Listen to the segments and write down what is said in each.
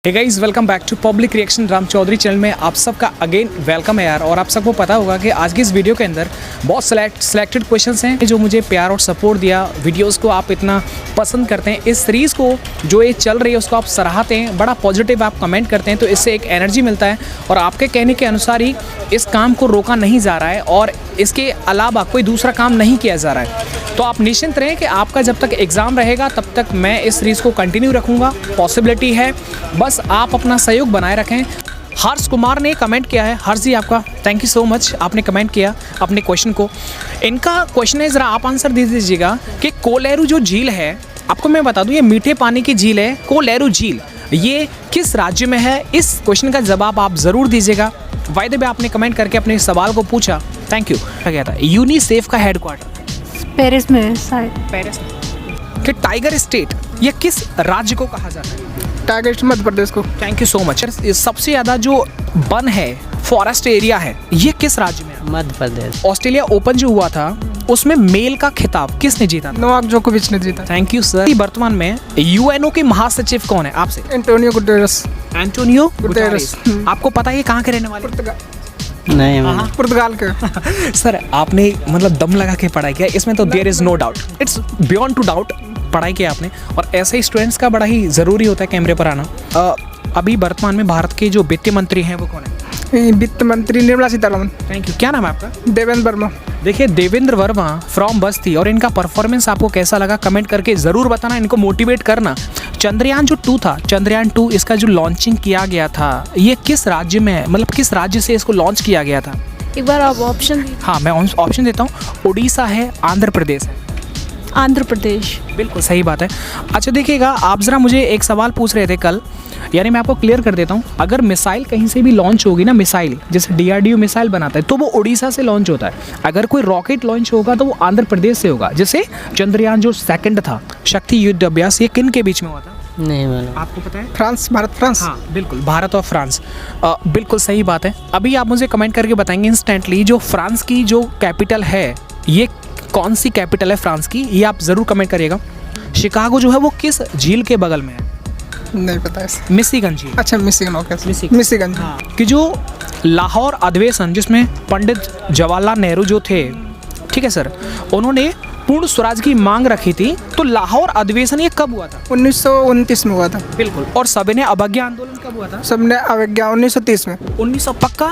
Hey guys, welcome back to public reaction Ram Chaudhary channel में आप सबका अगेन वेलकम है यार। और आप सबको पता होगा कि आज की इस वीडियो के अंदर बहुत सिलेक्टेड क्वेश्चंस हैं जो मुझे प्यार और सपोर्ट दिया। वीडियोस को आप इतना पसंद करते हैं, इस सीरीज़ को जो ये चल रही है उसको आप सराहते हैं, बड़ा पॉजिटिव आप कमेंट करते हैं, तो इससे एक एनर्जी मिलता है। और आपके कहने के अनुसार ही इस काम को रोका नहीं जा रहा है और इसके अलावा कोई दूसरा काम नहीं किया जा रहा है। तो आप निश्चिंत रहें कि आपका जब तक एग्ज़ाम रहेगा तब तक मैं इस सीरीज़ को कंटिन्यू रखूँगा। पॉसिबिलिटी है, बस आप अपना सहयोग बनाए रखें। हर्ष कुमार ने कमेंट किया है। हर्ष जी, आपका थैंक यू सो मच, आपने कमेंट किया अपने क्वेश्चन को। इनका क्वेश्चन है, ज़रा आप आंसर दे दीजिएगा कि कोलेरू जो झील है, आपको मैं बता दूं ये मीठे पानी की झील है कोलेरू झील, ये किस राज्य में है? इस क्वेश्चन का जवाब आप ज़रूर दीजिएगा। वायदे में आपने कमेंट करके अपने सवाल को पूछा, थैंक यू। क्या गया था? यूनिसेफ का हेडक्वार्टर पेरिस में, शायद पेरिस में। कि टाइगर स्टेट ये किस राज्य को कहा जाता है? टाइगर स्टेट मध्य प्रदेश को। Thank you so much. सबसे ज़्यादा जो वन है, फॉरेस्ट एरिया है, ये किस राज्य में है? मध्य प्रदेश। ऑस्ट्रेलिया ओपन जो हुआ था उसमें मेल का खिताब किसने जीता? नोवाक जोकोविच ने जीता। Thank you sir. वर्तमान में यूएनओ के महासचिव कौन है आपसे? Antonio Guterres. Antonio Guterres. आपको पता है ये कहाँ के रहने वाले? नहीं पुर्तगाल के। सर आपने मतलब दम लगा के पढ़ाई किया, इसमें तो there is no doubt, it's beyond to doubt पढ़ाई किया आपने। और ऐसे ही स्टूडेंट्स का बड़ा ही ज़रूरी होता है कैमरे पर आना। अभी वर्तमान में भारत के जो वित्त मंत्री हैं वो कौन है? वित्त मंत्री निर्मला सीतारमण। Thank you. क्या नाम है आपका? देवेंद्र वर्मा। देखिए, देवेंद्र वर्मा फ्रॉम बस्ती, और इनका परफॉर्मेंस आपको कैसा लगा कमेंट करके ज़रूर बताना, इनको मोटिवेट करना। चंद्रयान जो 2 था, चंद्रयान 2 इसका जो लॉन्चिंग किया गया था ये किस राज्य में है, मतलब किस राज्य से इसको लॉन्च किया गया था? एक बार आप ऑप्शन। हाँ, मैं ऑप्शन देता हूँ। उड़ीसा है, आंध्र प्रदेश है। आंध्र प्रदेश। बिल्कुल सही बात है। अच्छा देखिएगा, आप ज़रा मुझे एक सवाल पूछ रहे थे कल, यानी मैं आपको क्लियर कर देता हूँ। अगर मिसाइल कहीं से भी लॉन्च होगी ना, मिसाइल जैसे DRDO मिसाइल बनाता है तो वो उड़ीसा से लॉन्च होता है। अगर कोई रॉकेट लॉन्च होगा तो वो आंध्र प्रदेश से होगा। जैसे चंद्रयान जो 2 था, शक्ति युद्ध अभ्यास, ये किन के बीच में हुआ था? नहीं मालूम। आपको पता है? France, Bharat France. हाँ बिल्कुल, भारत और फ्रांस। बिल्कुल सही बात है। अभी आप मुझे कमेंट करके बताएंगे इंस्टेंटली जो फ्रांस की जो कैपिटल है, ये कौन सी कैपिटल है फ्रांस की, ये आप ज़रूर कमेंट करिएगा। शिकागो जो है वो किस झील के बगल में है? नहीं पता है। मिशिगन झील। अच्छा, मिशिगन। Okay, Michigan. हाँ, कि जो लाहौर अधिवेशन जिसमें पंडित जवाहरलाल नेहरू जो थे, ठीक है सर, उन्होंने पूर्ण स्वराज की मांग रखी थी, तो लाहौर अधिवेशन ये कब हुआ था? 1929 में हुआ था। बिल्कुल। और सविनय अवज्ञा आंदोलन कब हुआ था? सबने अवज्ञा 1930 में। 1900 पक्का?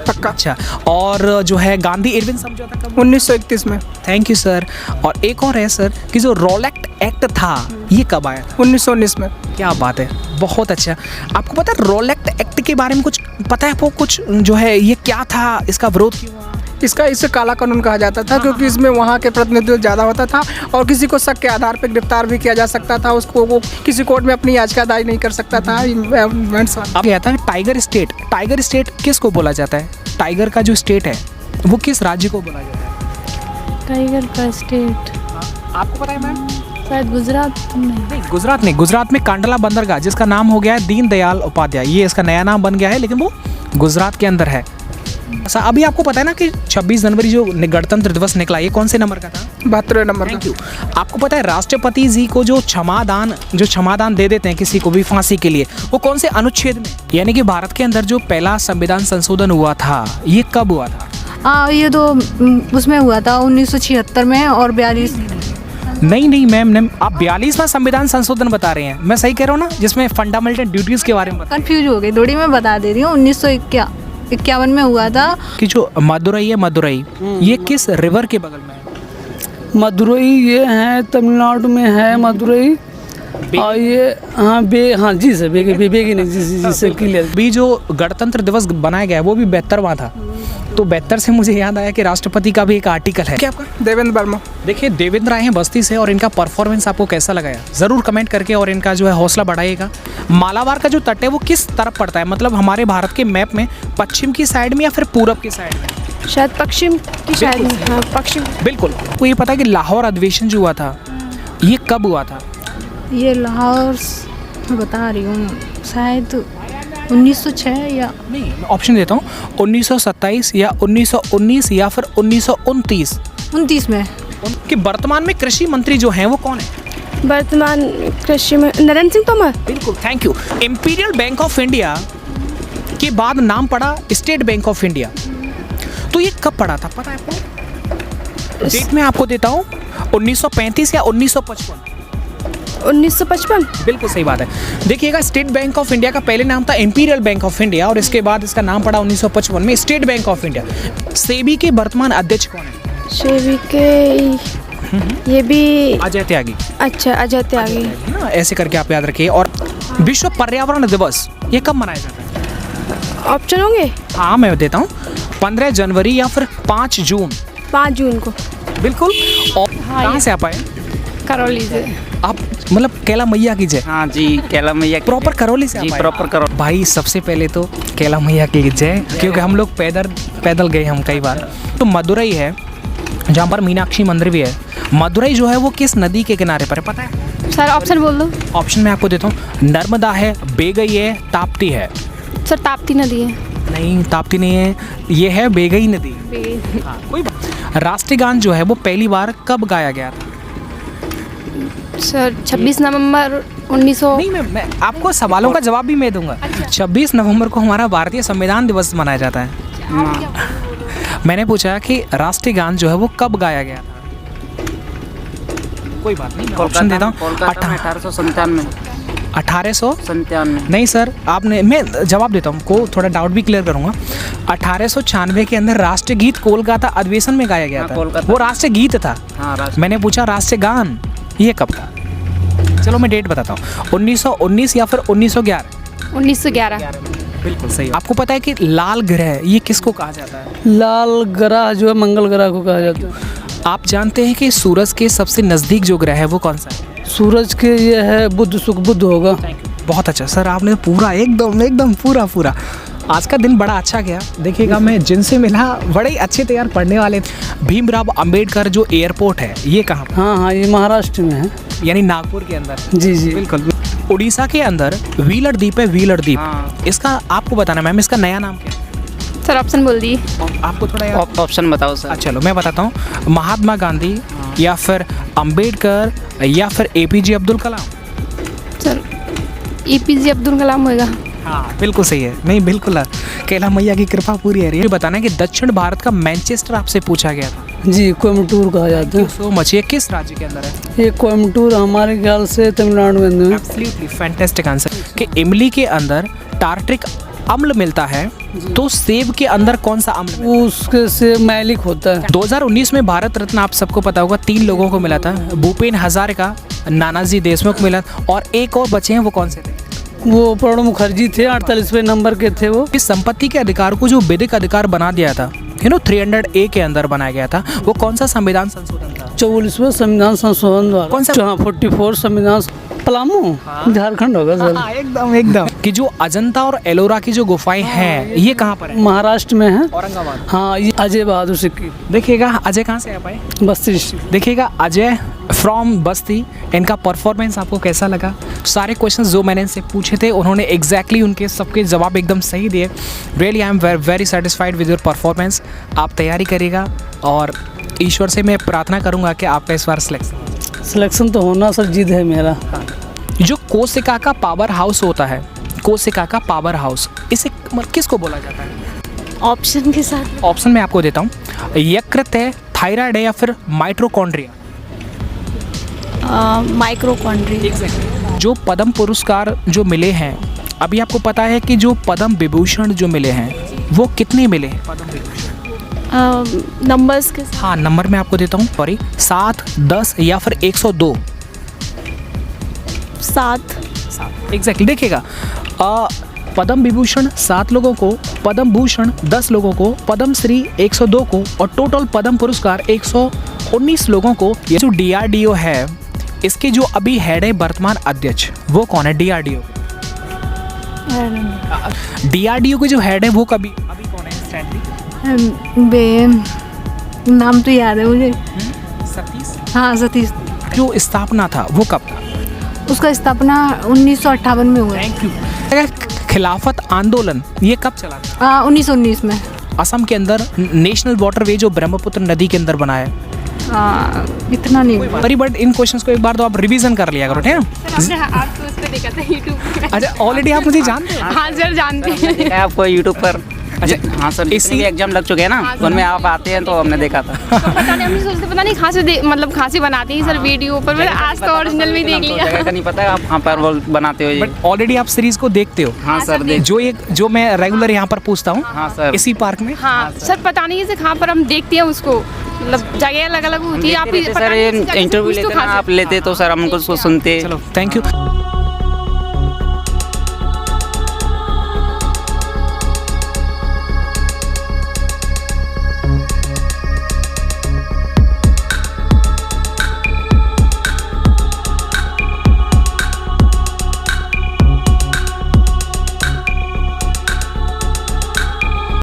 पक्का। अच्छा, और जो है गांधी इरविन समझौता कब? 1931 में। Thank you sir. और एक और है सर कि जो रोलेक्ट एक्ट था ये कब आया था? 1919 में। क्या बात है, बहुत अच्छा। आपको पता है रोलेक्ट एक्ट के बारे में कुछ पता है आपको? कुछ जो है ये क्या था, इसका विरोध क्यों हुआ? इसे काला कानून कहा जाता था, क्योंकि इसमें वहाँ के प्रतिनिधित्व ज़्यादा होता था और किसी को शक के आधार पर गिरफ्तार भी किया जा सकता था। उसको वो किसी कोर्ट में अपनी याचिका दायर नहीं कर सकता था। अब क्या था टाइगर स्टेट? टाइगर स्टेट किसको बोला जाता है? टाइगर का जो स्टेट है वो किस राज्य को बोला जाता है? टाइगर का स्टेट आपको पता है मैम? शायद गुजरात। नहीं, गुजरात नहीं। गुजरात में कांडला बंदरगाह, जिसका नाम हो गया है दीनदयाल उपाध्याय, ये इसका नया नाम बन गया है, लेकिन वो गुजरात के अंदर है। अच्छा, अभी आपको पता है ना कि 26 जनवरी जो गणतंत्र दिवस निकला, ये कौन से नंबर का था? 72वें नंबर का। Thank you. आपको पता है राष्ट्रपति जी को जो क्षमादान दे देते हैं किसी को भी फांसी के लिए, वो कौन से अनुच्छेद में? यानी कि भारत के अंदर जो पहला संविधान संशोधन हुआ था ये कब हुआ था? ये तो उसमें हुआ था 1976 में और 42। नहीं मैम, आप 42वां संविधान संशोधन बता रहे हैं, मैं सही कह रहा हूँ ना, जिसमें फंडामेंटल ड्यूटीज के बारे में कंफ्यूज हो गई थोड़ी, मैं बता दे रही हूँ। 1951 में हुआ था। कि जो मदुरई है, मदुरई ये किस रिवर के बगल में है? मदुरई ये है तमिलनाडु में है मदुरई। और ये हाँ जी सर, बेगी नहीं जी सर, क्लियर। भी जो गणतंत्र दिवस बनाया गया वो भी 72वां था, तो 72 से मुझे याद आया कि राष्ट्रपति का भी एक आर्टिकल है। क्या आपका? देवेंद्र वर्मा। देखिए, देवेंद्र आए हैं बस्ती से और इनका परफॉर्मेंस आपको कैसा लगा ज़रूर कमेंट करके और इनका जो है हौसला बढ़ाइएगा। मालाबार का जो तट है वो किस तरफ पड़ता है, मतलब हमारे भारत के मैप में पश्चिम की साइड में या फिर पूरब की साइड में? शायद पश्चिम की शायद। हाँ, पश्चिम। बिल्कुल। आपको ये पता है कि लाहौर अधिवेशन जो हुआ था ये कब हुआ था? ये लाहौर मैं बता रही हूँ, शायद 1906 या नहीं, मैं ऑप्शन देता हूँ, 1927 या 1919 या फिर 1929। 29 में। कि वर्तमान में कृषि मंत्री जो हैं वो कौन है? वर्तमान कृषि में नरेंद्र सिंह तोमर। बिल्कुल, thank you. Imperial bank of India के बाद नाम पड़ा स्टेट बैंक ऑफ इंडिया, तो ये कब पड़ा था पता है आपको? डेट में आपको देता हूँ 1935 या 1955। 1955। बिल्कुल सही बात है। देखिएगा, स्टेट बैंक ऑफ इंडिया का पहले नाम था इंपीरियल बैंक ऑफ इंडिया और इसके बाद इसका नाम पड़ा 1955 में state bank of India. SEBI के वर्तमान अध्यक्ष कौन है? सेबी के ये भी अजय त्यागी। अच्छा, अजय त्यागी। है ना, ऐसे करके आप याद रखिए। और विश्व पर्यावरण दिवस ये कब मनाया जाता है? ऑप्शन होंगे? हाँ, मैं देता हूँ, 15 जनवरी या फिर 5 जून। 5 जून को। बिल्कुल। और कहाँ से आप आए? करौली से। आप मतलब कैला मैया की जय। हाँ जी, कैला मैया प्रॉपर करौली से जी, आप आए? प्रॉपर करौली। भाई सबसे पहले तो कैला मैया की जय, क्योंकि हम लोग पैदल गए हम कई बार। तो मदुरई है जहाँ पर मीनाक्षी मंदिर भी है। मदुरई जो है वो किस नदी के किनारे पर है पता है? सर ऑप्शन बोल दो। ऑप्शन मैं आपको देता हूँ, नर्मदा है, बेगई है, ताप्ती है। सर ताप्ती नदी है। नहीं, ताप्ती नहीं है, ये है बेगई नदी। हाँ, कोई बात। राष्ट्रीय गान जो है वो पहली बार कब गाया गया था? सर 26 नवंबर 1900। नहीं, मैं आपको सवालों का जवाब भी मैं दूंगा। 26 नवंबर को हमारा भारतीय संविधान दिवस मनाया जाता है। मैंने पूछा कि राष्ट्रीय गान जो है वो कब गाया गया था? कोई बात नहीं, मैं ऑप्शन देता हूँ। 1897। 1897 नहीं सर, आपने, मैं जवाब देता हूँ, को थोड़ा डाउट भी क्लियर करूँगा। 1896 के अंदर राष्ट्रीय गीत कोलकाता अधिवेशन में गाया गया हाँ, था। कोलकाता। वो राष्ट्रीय गीत था। हाँ, मैंने पूछा राष्ट्रीय गान ये कब था? चलो मैं डेट बताता हूँ, 1919 या फिर 1911। 1911। बिल्कुल सही। आपको पता है कि लाल ग्रह ये किसको कहा जाता है? लाल ग्रह जो है मंगल ग्रह को कहा जाता है। आप जानते हैं कि सूरज के सबसे नज़दीक जो ग्रह है वो कौन सा है? सूरज के ये है बुध, शुक्र बुध होगा। बहुत अच्छा सर, आपने पूरा एकदम पूरा आज का दिन बड़ा अच्छा गया। देखिएगा, मैं जिनसे मिला बड़े ही अच्छे तैयार पढ़ने वाले थे। भीमराव अंबेडकर जो एयरपोर्ट है ये कहाँ पर? हाँ, ये महाराष्ट्र में है। यानी नागपुर के अंदर। जी जी बिल्कुल। उड़ीसा के अंदर व्हीलर द्वीप है, व्हीलर द्वीप। हाँ। इसका आपको बताना मैम, इसका नया नाम क्या है? सर ऑप्शन बोल दिए। आपको थोड़ा याद? ऑप्शन बताओ सर। चलो मैं बताता हूँ, महात्मा गांधी या फिर अंबेडकर या फिर APJ Abdul Kalam. Sir APJ Abdul Kalam होगा। हाँ बिल्कुल सही है। नहीं बिल्कुल, कैला मैया की कृपा पूरी है। ये बताना है कि दक्षिण भारत का मैनचेस्टर आपसे पूछा गया था। जी, कोयम्बटूर कहा जाता है। सो मच, ये किस राज्य के अंदर है? ये कोयम्बटूर हमारे ख्याल से तमिलनाडु में है। Absolutely fantastic answer. कि इमली के अंदर टार्ट्रिक अम्ल मिलता है, तो सेब के अंदर कौन सा अम्ल मिलता है? उसके से मैलिक होता है। 2019 में भारत रत्न आप सबको पता होगा 3 लोगों को मिला था। भूपेन हजारिका, नानाजी देशमुख मिला और एक और बचे हैं, वो कौन से थे? वो प्रणब मुखर्जी थे, 48वें नंबर के थे वो। इस संपत्ति के अधिकार को जो विधिक अधिकार बना दिया था, 300A के अंदर बनाया गया था, वो कौन सा संविधान संशोधन था? 44वें संविधान संशोधन द्वारा। कौन सा? 44 संविधान। पलामू, झारखंड होगा सर। एकदम कि जो अजंता और एलोरा की जो गुफाएं हैं ये कहाँ पर है? महाराष्ट्र में है। औरंगाबाद। हाँ, ये अजय बहादुर सिक्की, देखिएगा अजय कहाँ से आ पाए? बस्ती डिस्ट्रिक्ट। देखिएगा अजय फ्रॉम बस्ती, इनका परफॉर्मेंस आपको कैसा लगा? सारे क्वेश्चंस जो मैंने इनसे पूछे थे उन्होंने एग्जैक्टली उनके सबके जवाब एकदम सही दिए। Really I am very satisfied with your performance. आप तैयारी करिएगा और ईश्वर से मैं प्रार्थना करूँगा कि आपका इस बार सिलेक्शन तो होना सर, जिद है मेरा। जो कोशिका का पावर हाउस होता है, कोशिका का पावर हाउस, इसे किसको बोला जाता है? ऑप्शन के साथ। ऑप्शन मैं आपको देता हूँ, यकृत है, थायराइड है या फिर माइट्रोकॉन्ड्रिया। माइक्रोकॉन्ड्रिया। जो पद्म पुरस्कार जो मिले हैं, अभी आपको पता है कि जो पद्म विभूषण जो मिले हैं वो कितने मिले हैं? पद्म विभूषण नंबर्स के साथ। हाँ, नंबर मैं आपको देता हूँ, सॉरी, 7, 10 या फिर 102। 7। एग्जैक्टली। देखिएगा, पद्म विभूषण 7 लोगों को, पद्म भूषण 10 लोगों को, पद्म श्री 102 को और टोटल पद्म पुरस्कार 119 लोगों को। ये जो DRDO है, इसके जो अभी हेड है वर्तमान अध्यक्ष, वो कौन है? DRDO के जो हेड है वो अभी कौन है इंस्टेंटली? नाम तो याद है मुझे। सतीश। हाँ, सतीश। जो स्थापना था वो कब था? उसका स्थापना 1958 में हुआ। Thank you. खिलाफत आंदोलन ये कब चला था? 1919 में। असम के अंदर नेशनल वाटरवे जो ब्रह्मपुत्र नदी के अंदर बना है इतना नहीं। वेरी बट इन क्वेश्चंस को एक बार तो आप रिवीजन कर लिया करो, ठीक है? हमने आज तो उस पे देखा था यूट्यूब। अच्छा, ऑलरेडी आप मुझे जानते हो? हाँ सर जानते हैं। देखा है आपको यूट्यूब पर। अच्छा, हाँ सर, इसी भी एग्जाम लग चुके हैं ना, उनमें आप आते हैं तो हमने देखा था। पता नहीं, हम नहीं सोचते, पता नहीं खांसी मतलब खांसी बनाती है सर वीडियो पर। मैंने आज तो ओरिजिनल में देख लिया। जगह का नहीं पता है, आप वहाँ पर वो बनाते हो ये। बट ऑलरेडी आप सीरीज को देखते हो? हाँ सर, देख। जो मैं रेगुलर यहाँ पर पूछता हूँ, हाँ सर, इसी पार्क में। हाँ सर, पता नहीं है कहाँ पर हम देखते हैं उसको, मतलब जगह अलग अलग होती है। आप सर ये इंटरव्यू लेते ना आप लेते तो सर हम उनको सुनते। चलो, थैंक यू।